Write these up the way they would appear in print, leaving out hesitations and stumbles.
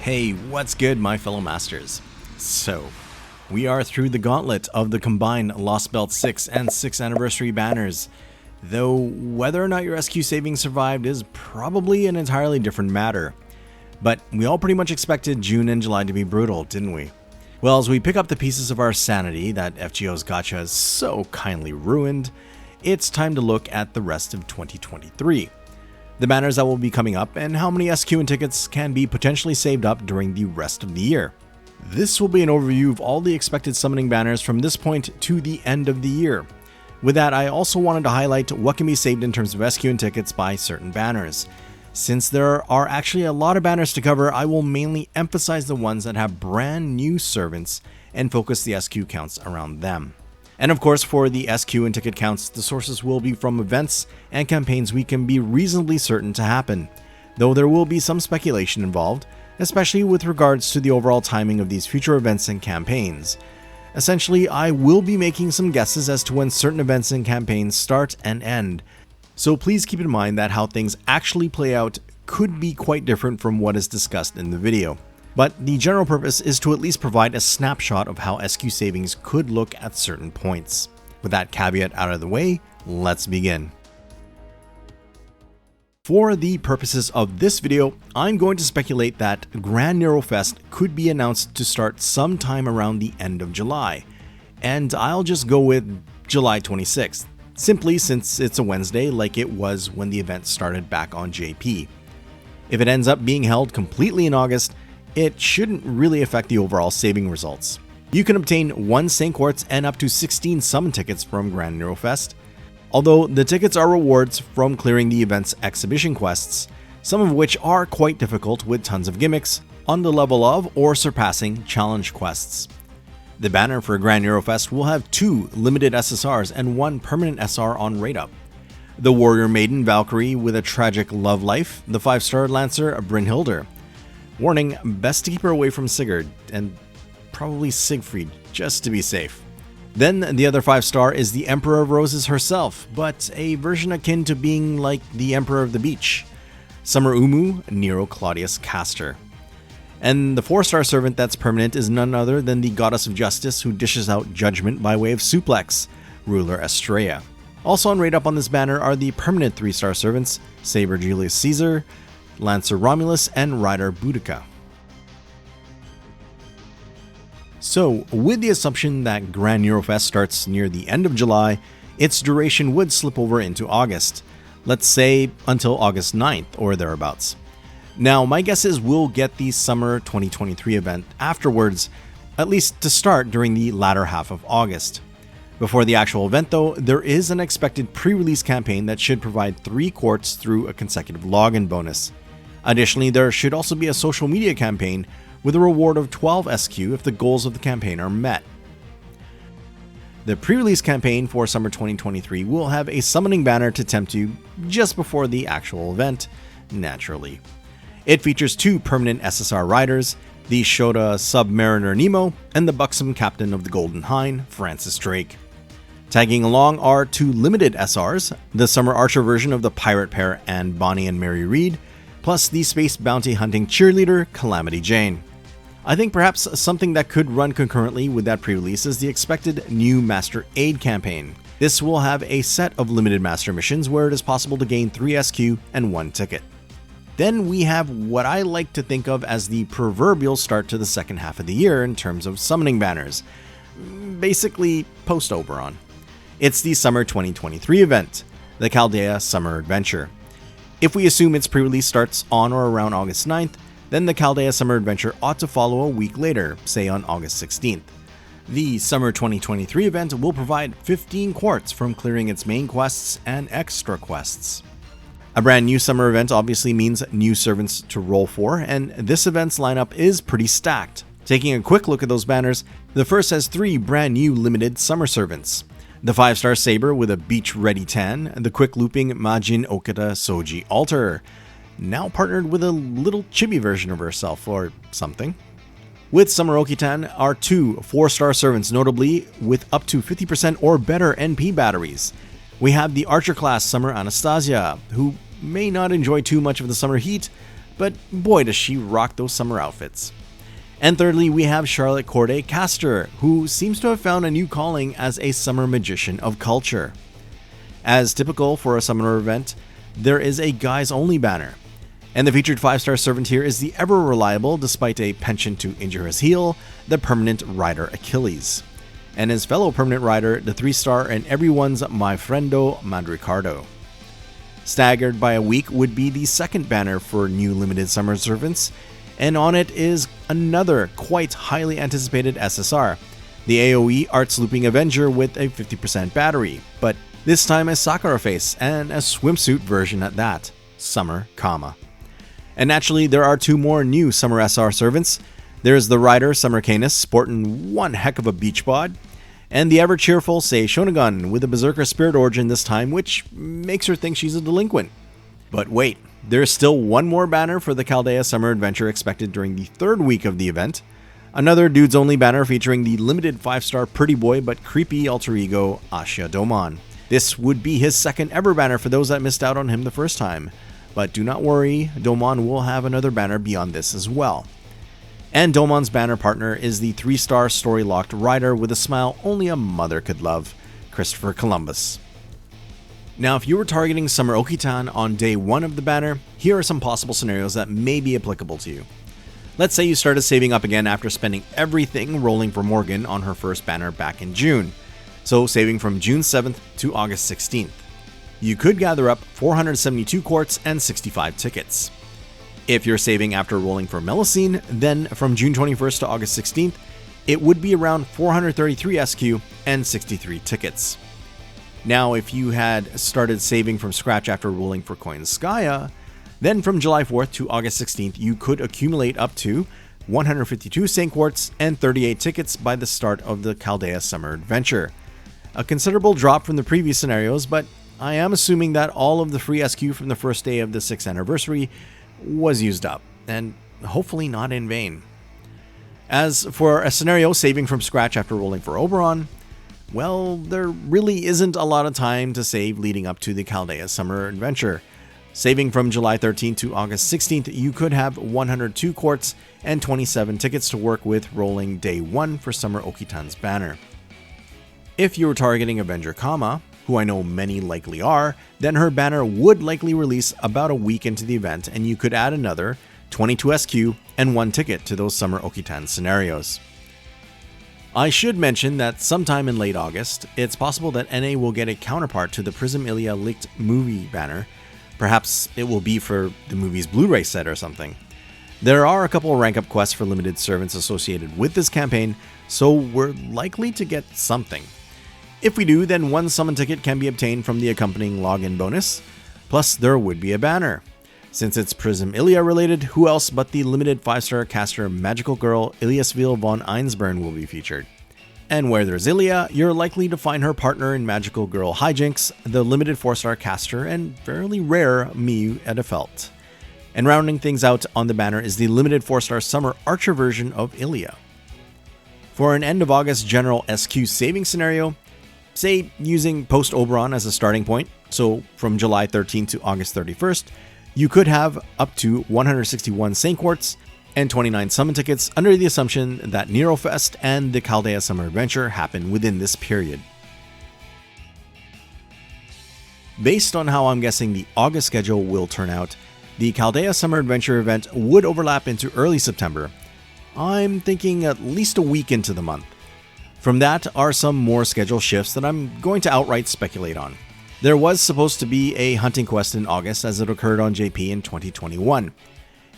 Hey, what's good, my fellow masters? So, we are through the gauntlet of the combined Lostbelt 6 and 6th anniversary banners, though whether or not your SQ savings survived is probably an entirely different matter. But we all pretty much expected June and July to be brutal, didn't we? Well, as we pick up the pieces of our sanity that FGO's gacha has so kindly ruined, it's time to look at the rest of 2023. The banners that will be coming up, and how many SQ and tickets can be potentially saved up during the rest of the year. This will be an overview of all the expected summoning banners from this point to the end of the year. With that, I also wanted to highlight what can be saved in terms of SQ and tickets by certain banners. Since there are actually a lot of banners to cover, I will mainly emphasize the ones that have brand new servants and focus the SQ counts around them. And of course, for the SQ and ticket counts, the sources will be from events and campaigns we can be reasonably certain to happen, though there will be some speculation involved, especially with regards to the overall timing of these future events and campaigns. Essentially, I will be making some guesses as to when certain events and campaigns start and end, so please keep in mind that how things actually play out could be quite different from what is discussed in the video. But the general purpose is to at least provide a snapshot of how SQ savings could look at certain points. With that caveat out of the way, let's begin. For the purposes of this video, I'm going to speculate that Grand Neurofest could be announced to start sometime around the end of July, and I'll just go with July 26th, simply since it's a Wednesday like it was when the event started back on JP. If it ends up being held completely in August, it shouldn't really affect the overall saving results. You can obtain 1 St. Quartz and up to 16 summon tickets from Grand Neurofest, although the tickets are rewards from clearing the event's exhibition quests, some of which are quite difficult with tons of gimmicks on the level of or surpassing challenge quests. The banner for Grand Neurofest will have 2 limited SSRs and 1 permanent SR on rate up. The Warrior Maiden Valkyrie with a tragic love life, the 5-star Lancer Brynhildr. Warning, best to keep her away from Sigurd, and probably Siegfried, just to be safe. Then the other 5-star is the Emperor of Roses herself, but a version akin to being like the Emperor of the Beach. Summer Umu, Nero Claudius Castor. And the 4-star servant that's permanent is none other than the Goddess of Justice who dishes out judgment by way of suplex, Ruler Estrella. Also on rate up on this banner are the permanent 3-star servants, Saber Julius Caesar, Lancer Romulus, and Rider Boudica. So, with the assumption that Grand Neurofest starts near the end of July, its duration would slip over into August. Let's say until August 9th or thereabouts. Now, my guess is we'll get the summer 2023 event afterwards, at least to start during the latter half of August. Before the actual event though, there is an expected pre-release campaign that should provide 3 quartz through a consecutive login bonus. Additionally, there should also be a social media campaign with a reward of 12 SQ if the goals of the campaign are met. The pre-release campaign for summer 2023 will have a summoning banner to tempt you just before the actual event, naturally. It features 2 permanent SSR riders, the Shota Submariner Nemo and the buxom captain of the Golden Hind, Francis Drake. Tagging along are 2 limited SRs, the Summer Archer version of the Pirate Pair and Bonnie and Mary Reed, plus the space bounty hunting cheerleader, Calamity Jane. I think perhaps something that could run concurrently with that pre-release is the expected new Master Aid campaign. This will have a set of limited master missions where it is possible to gain 3 SQ and 1 ticket. Then we have what I like to think of as the proverbial start to the second half of the year in terms of summoning banners. Basically, post-Oberon. It's the summer 2023 event, the Chaldea Summer Adventure. If we assume its pre-release starts on or around August 9th, then the Chaldea Summer Adventure ought to follow a week later, say on August 16th. The Summer 2023 event will provide 15 quartz from clearing its main quests and extra quests. A brand new summer event obviously means new servants to roll for, and this event's lineup is pretty stacked. Taking a quick look at those banners, the first has 3 brand new limited summer servants. The 5-star Saber with a beach-ready tan, the quick-looping Majin Okada Soji Alter, now partnered with a little chibi version of herself or something. With Summer Okitan are 2 4-star servants, notably with up to 50% or better NP batteries. We have the Archer class Summer Anastasia, who may not enjoy too much of the summer heat, but boy does she rock those summer outfits. And thirdly, we have Charlotte Corday Castor, who seems to have found a new calling as a summer magician of culture. As typical for a summer event, there is a guys only banner. And the featured 5-star servant here is the ever reliable, despite a penchant to injure his heel, the permanent rider Achilles. And his fellow permanent rider, the 3-star and everyone's my friendo Mandricardo. Staggered by a week would be the second banner for new limited summer servants, and on it is another quite highly anticipated SSR, the AoE Arts Looping Avenger with a 50% battery, but this time a Sakura face and a swimsuit version at that, summer, comma. And naturally, there are two more new summer SR servants. There's the rider Summer Canis sporting one heck of a beach bod, and the ever cheerful Sei Shonagon with a Berserker Spirit origin this time, which makes her think she's a delinquent. But wait, there's still one more banner for the Chaldea Summer Adventure expected during the third week of the event. Another dudes only banner featuring the limited 5-star pretty boy but creepy alter ego Asha Domon. This would be his second ever banner for those that missed out on him the first time. But do not worry, Domon will have another banner beyond this as well. And Domon's banner partner is the 3-star story-locked rider with a smile only a mother could love, Christopher Columbus. Now, if you were targeting Summer Okitan on day 1 of the banner, here are some possible scenarios that may be applicable to you. Let's say you started saving up again after spending everything rolling for Morgan on her first banner back in June, so saving from June 7th to August 16th. You could gather up 472 quartz and 65 tickets. If you're saving after rolling for Melusine, then from June 21st to August 16th, it would be around 433 SQ and 63 tickets. Now, if you had started saving from scratch after rolling for Koyanskaya, then from July 4th to August 16th, you could accumulate up to 152 Saint Quartz and 38 tickets by the start of the Chaldea Summer Adventure. A considerable drop from the previous scenarios, but I am assuming that all of the free SQ from the first day of the 6th anniversary was used up, and hopefully not in vain. As for a scenario saving from scratch after rolling for Oberon, well, there really isn't a lot of time to save leading up to the Chaldea Summer Adventure. Saving from July 13th to August 16th, you could have 102 quartz and 27 tickets to work with rolling day 1 for Summer Okitan's banner. If you were targeting Avenger Kama, who I know many likely are, then her banner would likely release about a week into the event, and you could add another 22 SQ and 1 ticket to those Summer Okitan scenarios. I should mention that sometime in late August, it's possible that NA will get a counterpart to the Prism Ilia leaked movie banner. Perhaps it will be for the movie's Blu-ray set or something. There are a couple of rank-up quests for limited servants associated with this campaign, so we're likely to get something. If we do, then 1 summon ticket can be obtained from the accompanying login bonus, plus there would be a banner. Since it's Prism Ilia related, who else but the limited 5-star caster magical girl Iliasville von Einsburn will be featured. And where there's Ilia, you're likely to find her partner in magical girl Hijinks, the limited 4-star caster and fairly rare Miu Edefelt. And rounding things out on the banner is the limited 4-star summer archer version of Ilia. For an end of August general SQ saving scenario, say using post Oberon as a starting point, so from July 13th to August 31st, you could have up to 161 Saint Quartz and 29 summon tickets under the assumption that Nerofest and the Chaldea Summer Adventure happen within this period. Based on how I'm guessing the August schedule will turn out, the Chaldea Summer Adventure event would overlap into early September. I'm thinking at least a week into the month. From that are some more schedule shifts that I'm going to outright speculate on. There was supposed to be a hunting quest in August as it occurred on JP in 2021.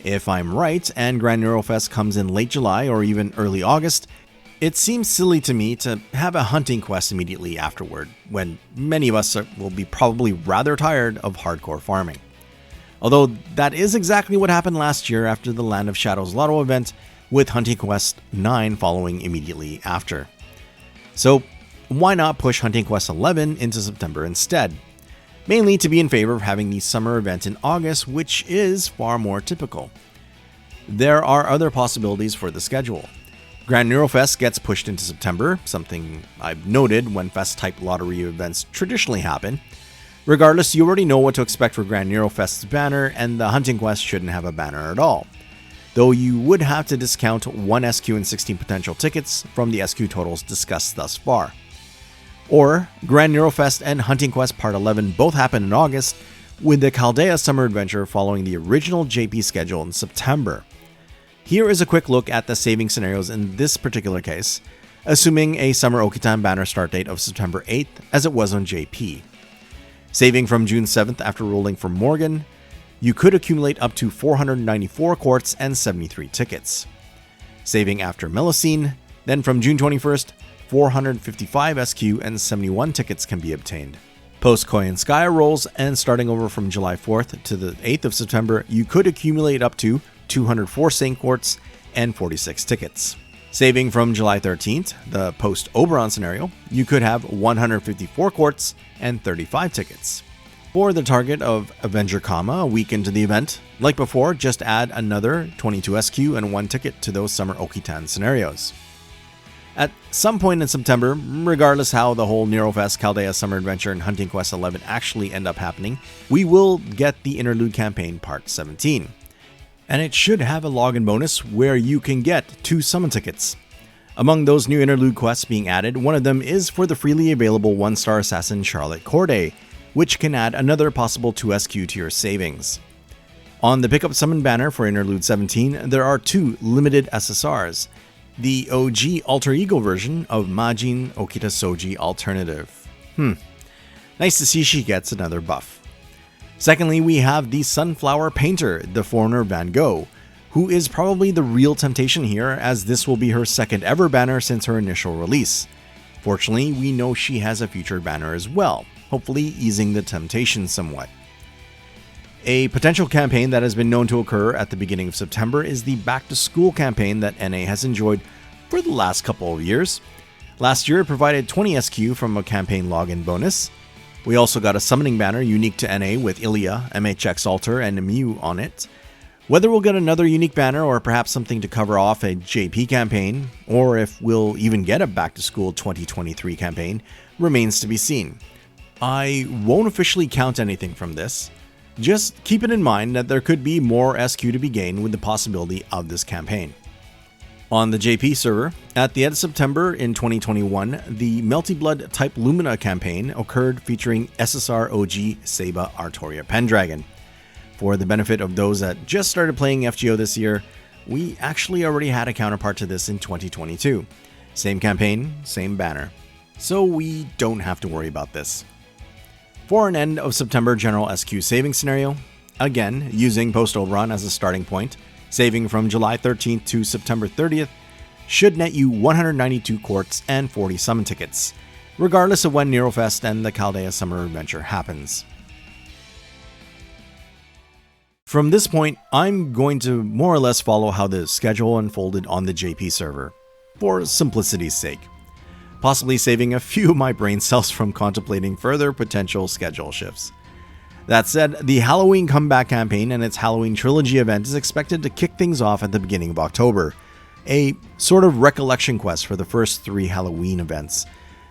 If I'm right and Grand Neurofest comes in late July or even early August, it seems silly to me to have a hunting quest immediately afterward, when many of us will be probably rather tired of hardcore farming. Although that is exactly what happened last year after the Land of Shadows Lotto event, with Hunting Quest 9 following immediately after. So why not push Hunting Quest 11 into September instead? Mainly to be in favor of having the summer event in August, which is far more typical. There are other possibilities for the schedule. Grand Neurofest gets pushed into September, something I've noted when fest-type lottery events traditionally happen. Regardless, you already know what to expect for Grand Neurofest's banner, and the Hunting Quest shouldn't have a banner at all. Though you would have to discount 1 SQ and 16 potential tickets from the SQ totals discussed thus far. Or, Grand Neurofest and Hunting Quest Part 11 both happen in August, with the Chaldea Summer Adventure following the original JP schedule in September. Here is a quick look at the saving scenarios in this particular case, assuming a Summer Okitan banner start date of September 8th as it was on JP. Saving from June 7th after rolling for Morgan, you could accumulate up to 494 quartz and 73 tickets. Saving after Melusine, then from June 21st, 455 SQ and 71 tickets can be obtained. Post Koyanskaya rolls and starting over from July 4th to the 8th of September, you could accumulate up to 204 Saint quartz and 46 tickets. Saving from July 13th, the post Oberon scenario, you could have 154 quartz and 35 tickets. For the target of Avenger Kama a week into the event, like before, just add another 22 SQ and 1 ticket to those Summer Okitan scenarios. At some point in September, regardless how the whole Neurofest, Chaldea Summer Adventure, and Hunting Quest 11 actually end up happening, we will get the Interlude Campaign Part 17. And it should have a login bonus where you can get 2 summon tickets. Among those new interlude quests being added, one of them is for the freely available 1-star assassin Charlotte Corday, which can add another possible 2 SQ to your savings. On the pickup summon banner for Interlude 17, there are 2 limited SSRs, the OG alter ego version of Majin Okita Soji Alternative. Nice to see she gets another buff. Secondly, we have the Sunflower Painter, the foreigner Van Gogh, who is probably the real temptation here, as this will be her second ever banner since her initial release. Fortunately, we know she has a featured banner as well, hopefully easing the temptation somewhat. A potential campaign that has been known to occur at the beginning of September is the Back to School campaign that NA has enjoyed for the last couple of years. Last year it provided 20 SQ from a campaign login bonus. We also got a summoning banner unique to NA with Ilya, MHX Alter, and Mew on it. Whether we'll get another unique banner or perhaps something to cover off a JP campaign, or if we'll even get a Back to School 2023 campaign, remains to be seen. I won't officially count anything from this. Just keep it in mind that there could be more SQ to be gained with the possibility of this campaign. On the JP server, at the end of September in 2021, the Melty Blood Type Lumina campaign occurred featuring SSR OG Seba Artoria Pendragon. For the benefit of those that just started playing FGO this year, we actually already had a counterpart to this in 2022. Same campaign, same banner. So we don't have to worry about this. For an end of September general SQ saving scenario, again using Post Oberon as a starting point, saving from July 13th to September 30th should net you 192 quartz and 40 summon tickets, regardless of when Neurofest and the Chaldea Summer Adventure happens. From this point, I'm going to more or less follow how the schedule unfolded on the JP server, for simplicity's sake, possibly saving a few of my brain cells from contemplating further potential schedule shifts. That said, the Halloween Comeback campaign and its Halloween Trilogy event is expected to kick things off at the beginning of October, a sort of recollection quest for the first 3 Halloween events.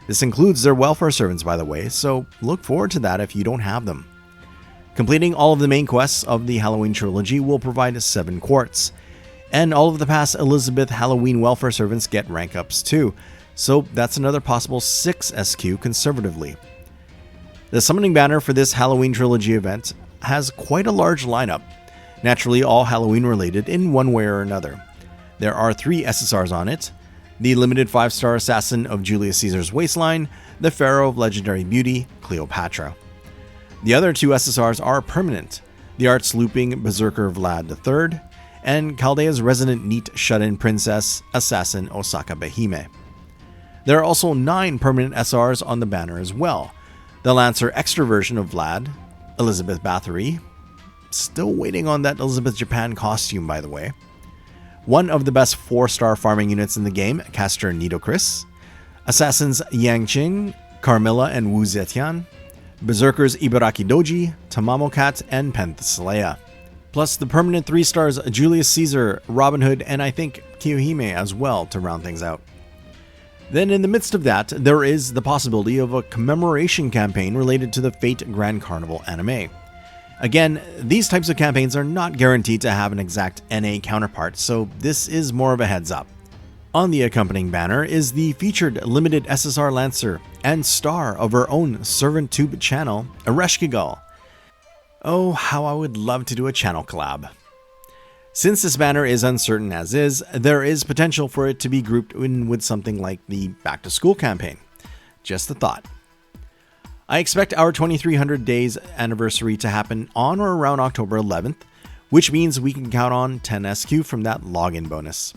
This includes their welfare servants, by the way, so look forward to that if you don't have them. Completing all of the main quests of the Halloween Trilogy will provide 7 quartz, and all of the past Elizabeth Halloween welfare servants get rank ups too, so that's another possible 6 SQ conservatively. The summoning banner for this Halloween Trilogy event has quite a large lineup, naturally all Halloween related in one way or another. There are 3 SSRs on it: the limited 5-star assassin of Julius Caesar's waistline, the Pharaoh of Legendary Beauty, Cleopatra. The other 2 SSRs are permanent: the arts looping Berserker Vlad III, and Chaldea's resident neat shut-in princess, assassin Osaka Behime. There are also 9 permanent SRs on the banner as well: the Lancer extra version of Vlad, Elizabeth Bathory, still waiting on that Elizabeth Japan costume by the way, one of the best 4-star farming units in the game, Caster Nidocris, assassins Yang Qing, Carmilla and Wu Zetian, Berserkers Ibaraki Doji, Tamamo Cat, and Penthesilea. Plus the permanent 3 stars Julius Caesar, Robin Hood, and I think Kiyohime as well to round things out. Then in the midst of that, there is the possibility of a commemoration campaign related to the Fate Grand Carnival anime. Again, these types of campaigns are not guaranteed to have an exact NA counterpart, so this is more of a heads up. On the accompanying banner is the featured limited SSR Lancer and star of our own Servant Tube channel, Ereshkigal. Oh, how I would love to do a channel collab. Since this banner is uncertain as is, there is potential for it to be grouped in with something like the Back to School campaign. Just a thought. I expect our 2300 days anniversary to happen on or around October 11th, which means we can count on 10 SQ from that login bonus.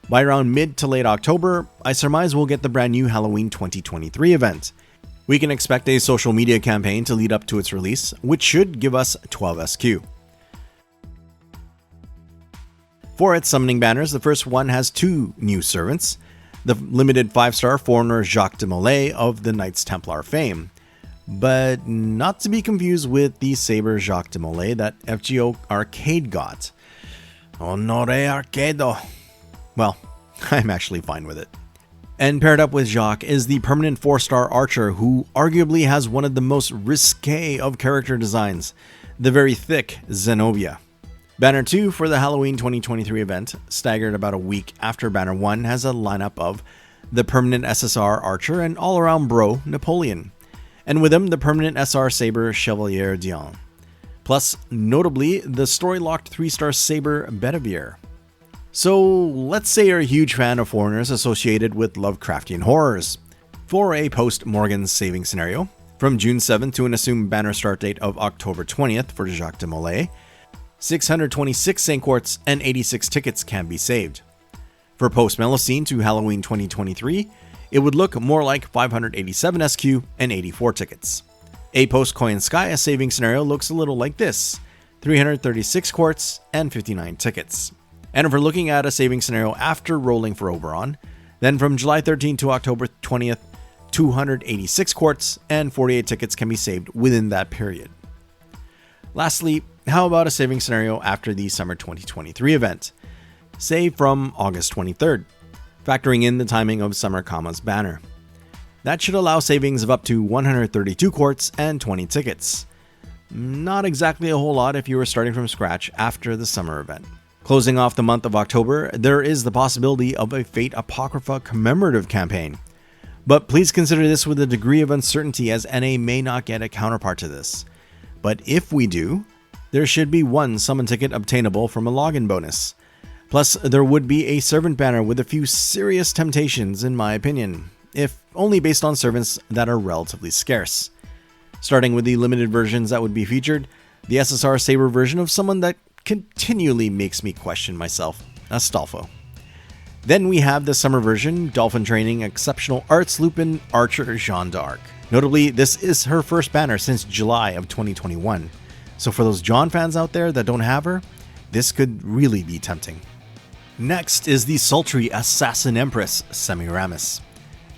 By around mid to late October, I surmise we'll get the brand new Halloween 2023 event. We can expect a social media campaign to lead up to its release, which should give us 12 SQ. For its summoning banners, the first one has 2 new servants, the limited 5-star foreigner Jacques de Molay of the Knights Templar fame, but not to be confused with the Saber Jacques de Molay that FGO Arcade got. Honore Arcado. Well, I'm actually fine with it. And paired up with Jacques is the permanent 4-star archer who arguably has one of the most risque of character designs, the very thick Zenobia. Banner 2 for the Halloween 2023 event, staggered about a week after Banner 1, has a lineup of the permanent SSR Archer and all-around bro Napoleon, and with him the permanent SR Saber Chevalier Dion, plus notably the story-locked 3-star Saber Bedivere. So let's say you're a huge fan of foreigners associated with Lovecraftian horrors. For a post-Morgan saving scenario, from June 7th to an assumed banner start date of October 20th for Jacques de Molay, 626 St. Quartz and 86 tickets can be saved. For post Melusine to Halloween 2023, it would look more like 587 SQ and 84 tickets. A post Koyanskaya saving scenario looks a little like this, 336 quartz and 59 tickets. And if we're looking at a saving scenario after rolling for Oberon, then from July 13th to October 20th, 286 quartz and 48 tickets can be saved within that period. Lastly, how about a saving scenario after the Summer 2023 event, say from August 23rd, factoring in the timing of Summer Kama's banner. That should allow savings of up to 132 quartz and 20 tickets. Not exactly a whole lot if you were starting from scratch after the summer event. Closing off the month of October, there is the possibility of a Fate Apocrypha commemorative campaign. But please consider this with a degree of uncertainty as NA may not get a counterpart to this. But if we do, there should be 1 summon ticket obtainable from a login bonus. Plus, there would be a servant banner with a few serious temptations in my opinion, if only based on servants that are relatively scarce. Starting with the limited versions that would be featured, the SSR Saber version of someone that continually makes me question myself, Astolfo. Then we have the summer version, Dolphin Training Exceptional Arts Lupin Archer Jeanne d'Arc. Notably, this is her first banner since July of 2021. So for those John fans out there that don't have her, this could really be tempting. Next is the sultry Assassin Empress, Semiramis.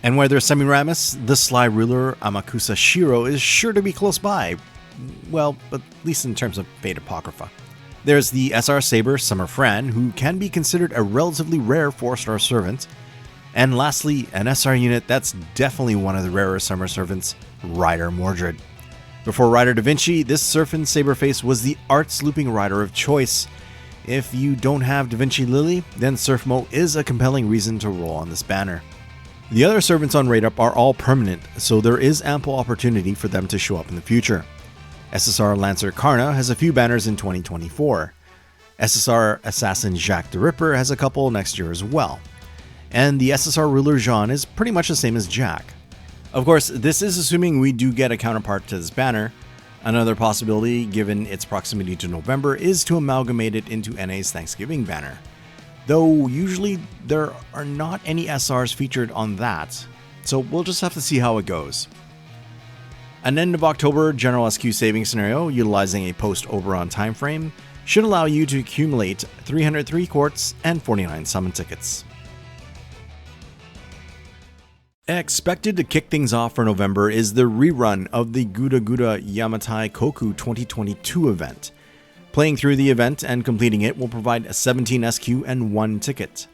And where there's Semiramis, the sly ruler Amakusa Shiro is sure to be close by. Well, at least in terms of Fate Apocrypha. There's the SR Saber Summer Fran, who can be considered a relatively rare 4-star servant. And lastly, an SR unit that's definitely one of the rarer summer servants, Rider Mordred. Before Rider Da Vinci, this Serpent Saberface was the arts looping rider of choice. If you don't have Da Vinci Lily, then Surfmo is a compelling reason to roll on this banner. The other servants on Raid Up are all permanent, so there is ample opportunity for them to show up in the future. SSR Lancer Karna has a few banners in 2024. SSR Assassin Jacques the Ripper has a couple next year as well. And the SSR Ruler Jean is pretty much the same as Jack. Of course, this is assuming we do get a counterpart to this banner. Another possibility, given its proximity to November, is to amalgamate it into NA's Thanksgiving banner. Though usually there are not any SRs featured on that, so we'll just have to see how it goes. An end of October General SQ saving scenario utilizing a post-Oberon timeframe should allow you to accumulate 303 quartz and 49 summon tickets. Expected to kick things off for November is the rerun of the GUDAGUDA Yamatai Koku 2022 event. Playing through the event and completing it will provide a 17 SQ and 1 ticket.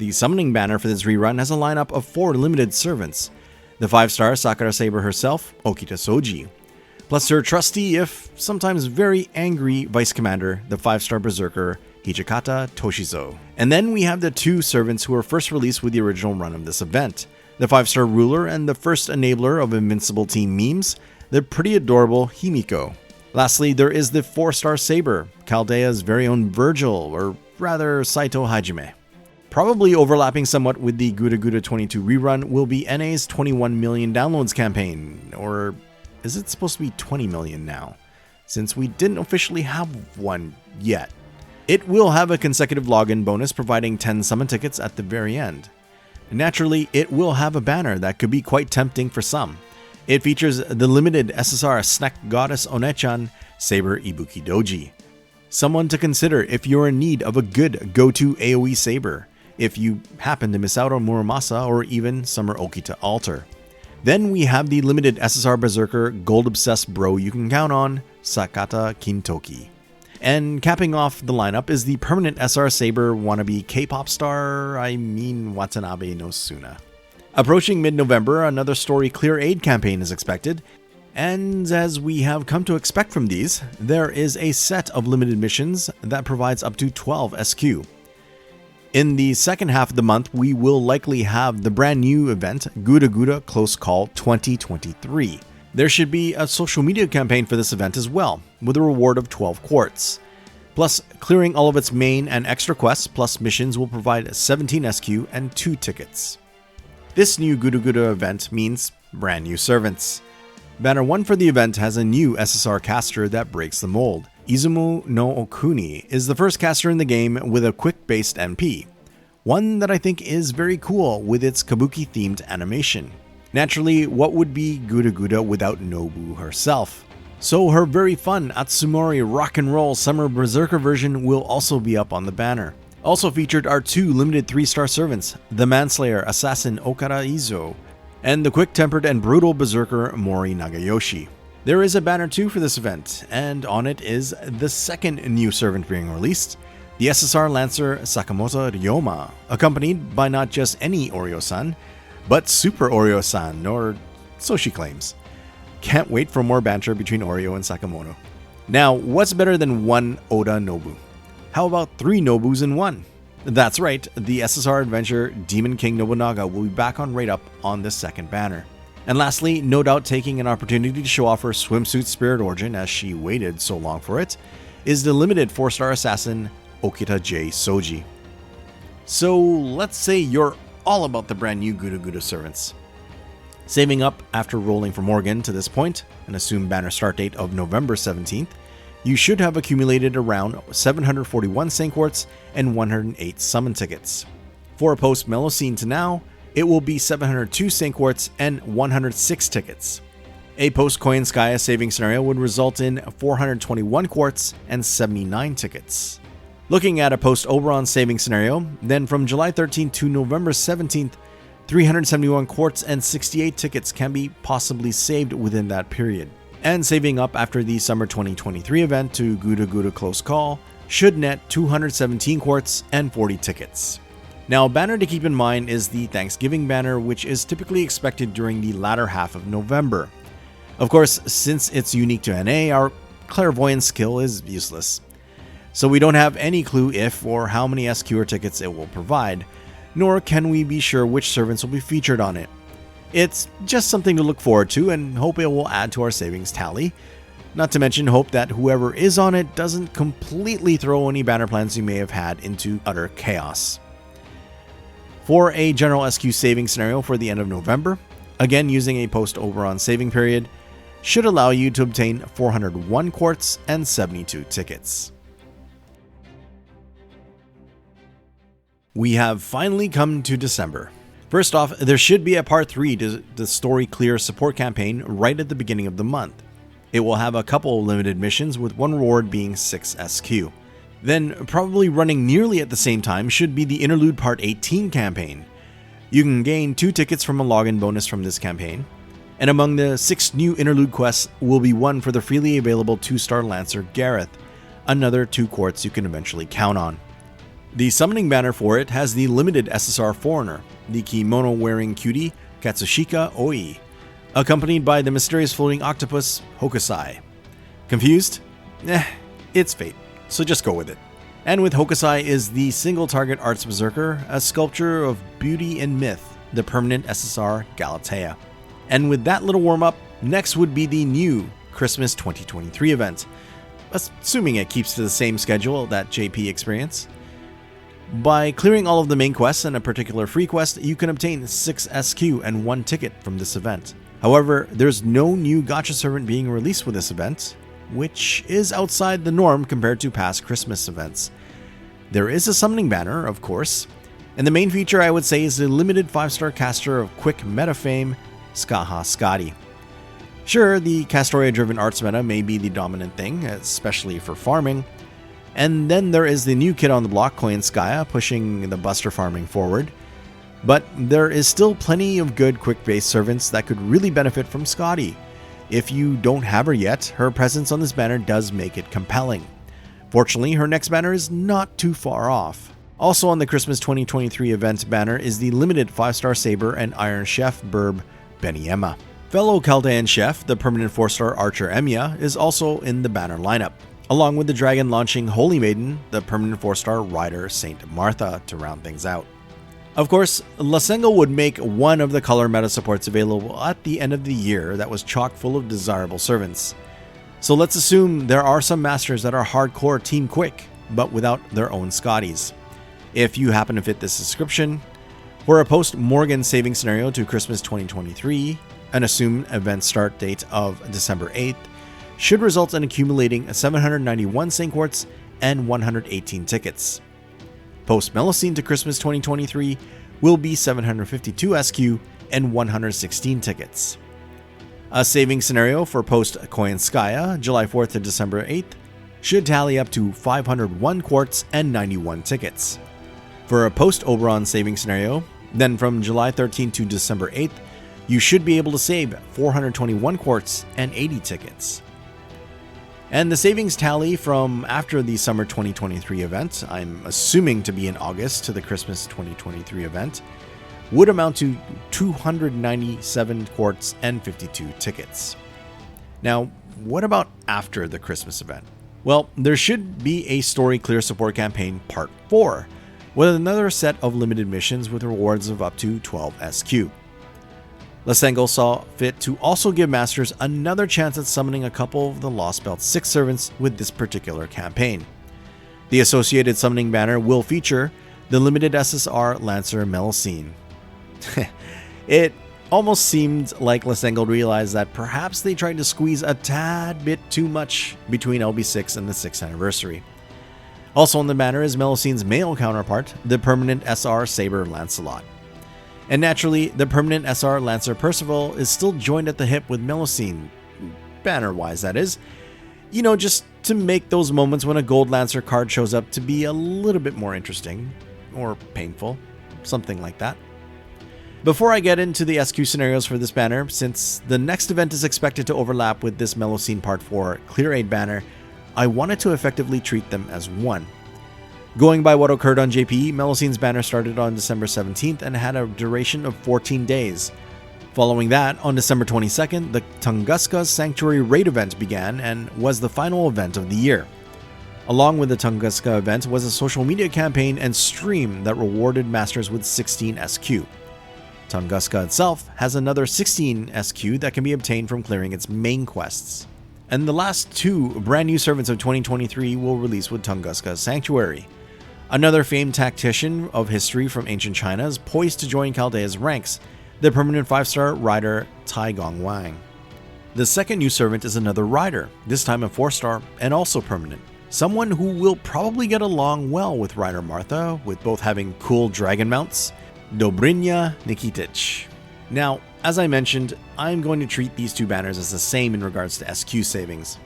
The summoning banner for this rerun has a lineup of 4 limited servants. The 5-star Sakura Saber herself, Okita Soji, plus her trusty, if sometimes very angry, Vice Commander, the 5-star Berserker, Hijikata Toshizo. And then we have the 2 servants who were first released with the original run of this event. The 5-star Ruler and the first enabler of Invincible Team memes, the pretty adorable Himiko. Lastly, there is the 4-star Saber, Chaldea's very own Virgil, or rather Saito Hajime. Probably overlapping somewhat with the GUDAGUDA 22 rerun will be NA's 21 million downloads campaign, or is it supposed to be 20 million now, since we didn't officially have one yet. It will have a consecutive login bonus providing 10 summon tickets at the very end. Naturally, it will have a banner that could be quite tempting for some. It features the limited SSR Snack Goddess Onechan Saber Ibuki Doji. Someone to consider if you're in need of a good go-to AoE Saber, if you happen to miss out on Muramasa or even Summer Okita Altar. Then we have the limited SSR Berserker Gold Obsessed Bro you can count on, Sakata Kintoki. And capping off the lineup is the permanent SR Saber wannabe K-pop star, Watanabe no Suna. Approaching mid-November, another story clear aid campaign is expected, and as we have come to expect from these, there is a set of limited missions that provides up to 12 SQ. In the second half of the month, we will likely have the brand new event, GUDAGUDA Close Call 2023. There should be a social media campaign for this event as well, with a reward of 12 quartz. Plus, clearing all of its main and extra quests plus missions will provide 17 SQ and 2 tickets. This new GUDAGUDA event means brand new servants. Banner 1 for the event has a new SSR caster that breaks the mold. Izumo no Okuni is the first caster in the game with a quick-based MP. One that I think is very cool with its kabuki-themed animation. Naturally, what would be GUDAGUDA without Nobu herself? So her very fun Atsumori rock and roll summer berserker version will also be up on the banner. Also featured are 2 limited 3-star servants, the Manslayer assassin Okada Izo, and the quick-tempered and brutal berserker Mori Nagayoshi. There is a banner 2 for this event, and on it is the second new servant being released, the SSR Lancer Sakamoto Ryoma, accompanied by not just any Oreo-san, but Super Oreo-san, or so she claims. Can't wait for more banter between Oreo and Sakamoto. Now, what's better than one Oda Nobu? How about 3 Nobus in 1? That's right, the SSR adventure Demon King Nobunaga will be back on Raid Up on the second banner. And lastly, no doubt taking an opportunity to show off her swimsuit spirit origin as she waited so long for it, is the limited 4-star assassin Okita J Soji. So let's say you're all about the brand new GUDAGUDA servants. Saving up after rolling for Morgan to this point, an assumed banner start date of November 17th, you should have accumulated around 741 Saint Quartz and 108 summon tickets. For a post Melusine to now, it will be 702 Saint Quartz and 106 tickets. A post Koyanskaya saving scenario would result in 421 quartz and 79 tickets. Looking at a post Oberon saving scenario, then from July 13th to November 17th, 371 quartz and 68 tickets can be possibly saved within that period. And saving up after the summer 2023 event to GUDAGUDA Close Call should net 217 quartz and 40 tickets. Now, a banner to keep in mind is the Thanksgiving banner, which is typically expected during the latter half of November. Of course, since it's unique to NA, our clairvoyance skill is useless. So we don't have any clue if or how many SQ or tickets it will provide, nor can we be sure which servants will be featured on it. It's just something to look forward to and hope it will add to our savings tally. Not to mention hope that whoever is on it doesn't completely throw any banner plans you may have had into utter chaos. For a general SQ saving scenario for the end of November, again using a post-Oberon saving period, should allow you to obtain 401 quartz and 72 tickets. We have finally come to December. First off, there should be a part 3 to the Story Clear support campaign right at the beginning of the month. It will have a couple limited missions with one reward being 6 SQ. Then, probably running nearly at the same time should be the Interlude Part 18 campaign. You can gain 2 tickets from a login bonus from this campaign, and among the 6 new interlude quests will be one for the freely available 2-star Lancer Gareth, another 2 quartz you can eventually count on. The summoning banner for it has the limited SSR Foreigner, the kimono-wearing cutie Katsushika Oi, accompanied by the mysterious floating octopus Hokusai. Confused? It's fate, so just go with it. And with Hokusai is the single-target Arts Berserker, a sculpture of beauty and myth, the permanent SSR Galatea. And with that little warm-up, next would be the new Christmas 2023 event, assuming it keeps to the same schedule that JP experienced. By clearing all of the main quests and a particular free quest, you can obtain 6 SQ and 1 ticket from this event. However, there's no new gacha servant being released with this event, which is outside the norm compared to past Christmas events. There is a summoning banner, of course, and the main feature I would say is the limited 5-star caster of quick meta fame, Skaha Skadi. Sure, the Castoria-driven arts meta may be the dominant thing, especially for farming, and then there is the new kid on the block, Koyanskaya, pushing the buster farming forward. But there is still plenty of good quick-based servants that could really benefit from Skadi. If you don't have her yet, her presence on this banner does make it compelling. Fortunately, her next banner is not too far off. Also on the Christmas 2023 event banner is the limited 5-star Saber and Iron Chef Burb Beniema. Fellow Chaldean chef, the permanent 4-star Archer Emiya, is also in the banner lineup, along with the dragon launching Holy Maiden, the permanent 4-star Rider Saint Martha to round things out. Of course, Lasengo would make one of the color meta supports available at the end of the year that was chock full of desirable servants. So let's assume there are some masters that are hardcore Team Quick, but without their own Scotties. If you happen to fit this description, for a post-Morgan saving scenario to Christmas 2023, an assumed event start date of December 8th, should result in accumulating 791 Saint Quartz and 118 tickets. Post Melusine to Christmas 2023 will be 752 SQ and 116 tickets. A saving scenario for post Koyanskaya, July 4th to December 8th, should tally up to 501 quartz and 91 tickets. For a post Oberon saving scenario, then from July 13th to December 8th, you should be able to save 421 quartz and 80 tickets. And the savings tally from after the summer 2023 event, I'm assuming to be in August to the Christmas 2023 event, would amount to 297 quartz and 52 tickets. Now, what about after the Christmas event? Well, there should be a story clear support campaign part 4, with another set of limited missions with rewards of up to 12 SQ. Lasengo saw fit to also give Masters another chance at summoning a couple of the Lostbelt 6 servants with this particular campaign. The associated summoning banner will feature the limited SSR Lancer Melusine. It almost seemed like Lasengo realized that perhaps they tried to squeeze a tad bit too much between LB6 and the 6th anniversary. Also on the banner is Melusine's male counterpart, the permanent SR Saber Lancelot. And naturally, the permanent SR Lancer Percival is still joined at the hip with Melusine, banner-wise that is, just to make those moments when a Gold Lancer card shows up to be a little bit more interesting, or painful, something like that. Before I get into the SQ scenarios for this banner, since the next event is expected to overlap with this Melusine Part 4 Clear Aid banner, I wanted to effectively treat them as one. Going by what occurred on JP, Melusine's banner started on December 17th and had a duration of 14 days. Following that, on December 22nd, the Tunguska Sanctuary Raid event began and was the final event of the year. Along with the Tunguska event was a social media campaign and stream that rewarded Masters with 16 SQ. Tunguska itself has another 16 SQ that can be obtained from clearing its main quests. And the last 2 brand new servants of 2023 will release with Tunguska Sanctuary. Another famed tactician of history from ancient China is poised to join Chaldea's ranks, the permanent 5-star rider Tai Gong Wang. The second new servant is another rider, this time a 4-star and also permanent. Someone who will probably get along well with Rider Martha, with both having cool dragon mounts, Dobrynya Nikitic. Now, as I mentioned, I'm going to treat these 2 banners as the same in regards to SQ savings.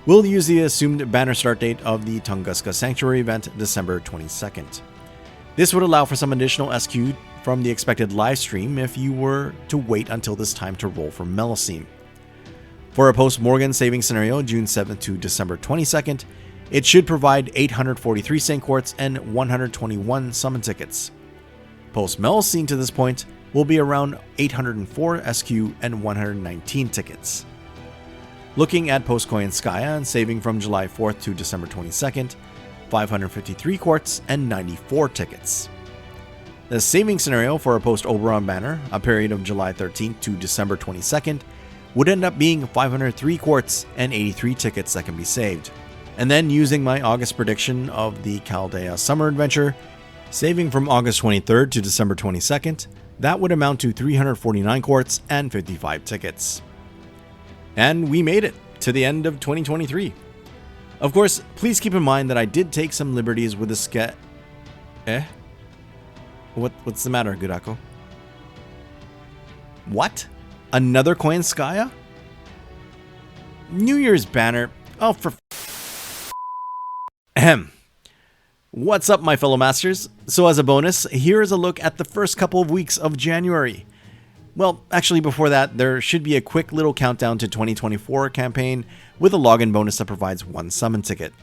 We'll use the assumed banner start date of the Tunguska Sanctuary event, December 22nd. This would allow for some additional SQ from the expected live stream if you were to wait until this time to roll for Melusine. For a post-Morgan saving scenario, June 7th to December 22nd, It should provide 843 Saint Quartz and 121 summon tickets. Post Melusine to this point will be around 804 SQ and 119 tickets. Looking at post Koyanskaya and saving from July 4th to December 22nd, 553 quartz and 94 tickets. The saving scenario for a post Oberon banner, a period of July 13th to December 22nd, would end up being 503 quartz and 83 tickets that can be saved. And then using my August prediction of the Chaldea Summer Adventure, saving from August 23rd to December 22nd, that would amount to 349 quartz and 55 tickets. And we made it to the end of 2023. Of course, please keep in mind that I did take some liberties with the What's the matter, Gudako? What? Another Koyanskaya? New Year's banner? Oh, for Ahem. What's up, my fellow masters? So as a bonus, here is a look at the first couple of weeks of January. Well, actually before that, there should be a quick little countdown to 2024 campaign with a login bonus that provides 1 summon ticket.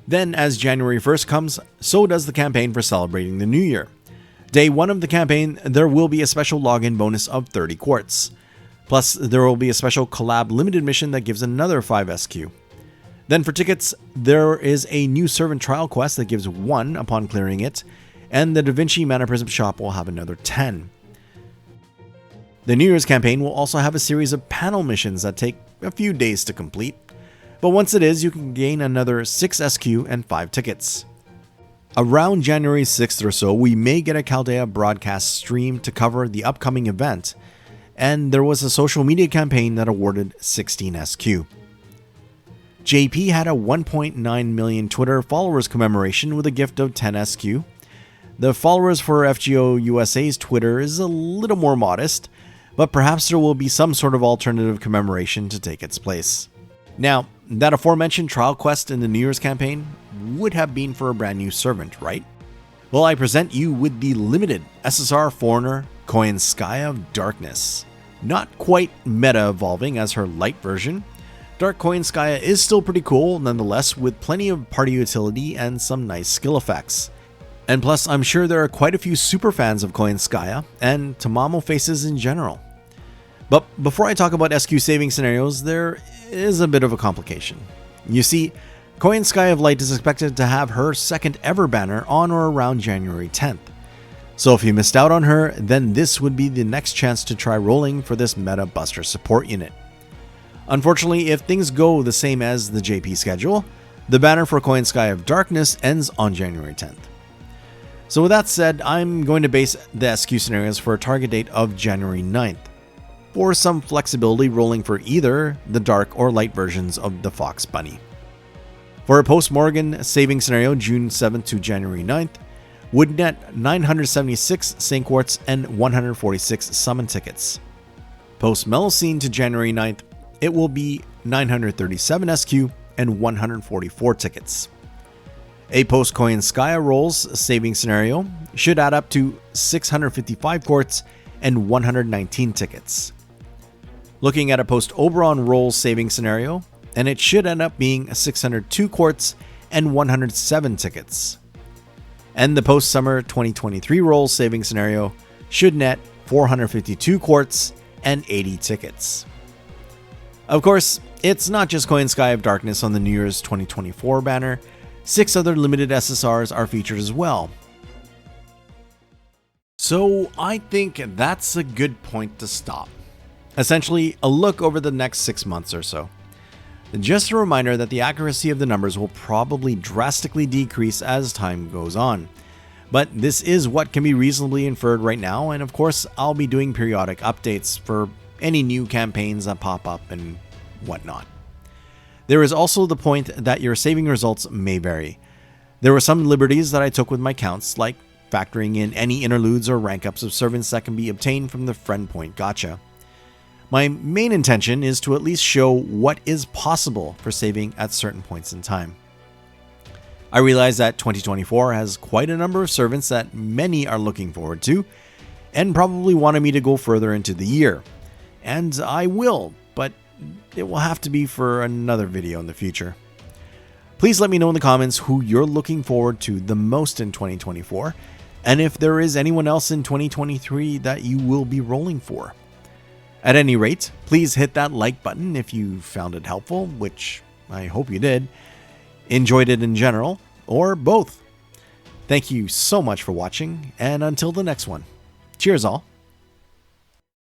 Then as January 1st comes, so does the campaign for celebrating the new year. Day 1 of the campaign, there will be a special login bonus of 30 quartz. Plus, there will be a special collab limited mission that gives another 5 SQ. Then for tickets, there is a new servant trial quest that gives 1 upon clearing it, and the Da Vinci Mana Prism shop will have another 10. The New Year's campaign will also have a series of panel missions that take a few days to complete, but once it is, you can gain another 6 SQ and 5 tickets. Around January 6th or so, we may get a Chaldea broadcast stream to cover the upcoming event, and there was a social media campaign that awarded 16 SQ. JP had a 1.9 million Twitter followers commemoration with a gift of 10 SQ. The followers for FGO USA's Twitter is a little more modest, but perhaps there will be some sort of alternative commemoration to take its place. Now, that aforementioned trial quest in the New Year's campaign would have been for a brand new servant, right? Well, I present you with the limited SSR Foreigner Koyanskaya of Darkness. Not quite meta evolving as her light version, Dark Koyanskaya is still pretty cool nonetheless, with plenty of party utility and some nice skill effects. And plus, I'm sure there are quite a few super fans of Koyanskaya and Tamamo faces in general. But before I talk about SQ saving scenarios, there is a bit of a complication. You see, Koyanskaya of Light is expected to have her second ever banner on or around January 10th. So if you missed out on her, then this would be the next chance to try rolling for this meta buster support unit. Unfortunately, if things go the same as the JP schedule, the banner for Koyanskaya of Darkness ends on January 10th. So with that said, I'm going to base the SQ scenarios for a target date of January 9th, for some flexibility rolling for either the dark or light versions of the Fox Bunny. For a post-Morgan saving scenario June 7th to January 9th, would net 976 Saint Quartz and 146 summon tickets. Post-Melusine to January 9th, it will be 937 SQ and 144 tickets. A post-Koyanskaya rolls saving scenario should add up to 655 quartz and 119 tickets. Looking at a post-Oberon rolls saving scenario, and it should end up being 602 quartz and 107 tickets. And the post-Summer 2023 rolls saving scenario should net 452 quartz and 80 tickets. Of course, it's not just Koyanskaya of Darkness on the New Year's 2024 banner. 6 other limited SSRs are featured as well. So I think that's a good point to stop. Essentially, a look over the next 6 months or so. Just a reminder that the accuracy of the numbers will probably drastically decrease as time goes on. But this is what can be reasonably inferred right now, and of course I'll be doing periodic updates for any new campaigns that pop up and whatnot. There is also the point that your saving results may vary. There were some liberties that I took with my counts, like factoring in any interludes or rank ups of servants that can be obtained from the friend point gacha. My main intention is to at least show what is possible for saving at certain points in time. I realize that 2024 has quite a number of servants that many are looking forward to, and probably wanted me to go further into the year. And I will, but it will have to be for another video in the future. Please let me know in the comments who you're looking forward to the most in 2024, and if there is anyone else in 2023 that you will be rolling for. At any rate, please hit that like button if you found it helpful, which I hope you did, enjoyed it in general, or both. Thank you so much for watching, and until the next one, cheers all.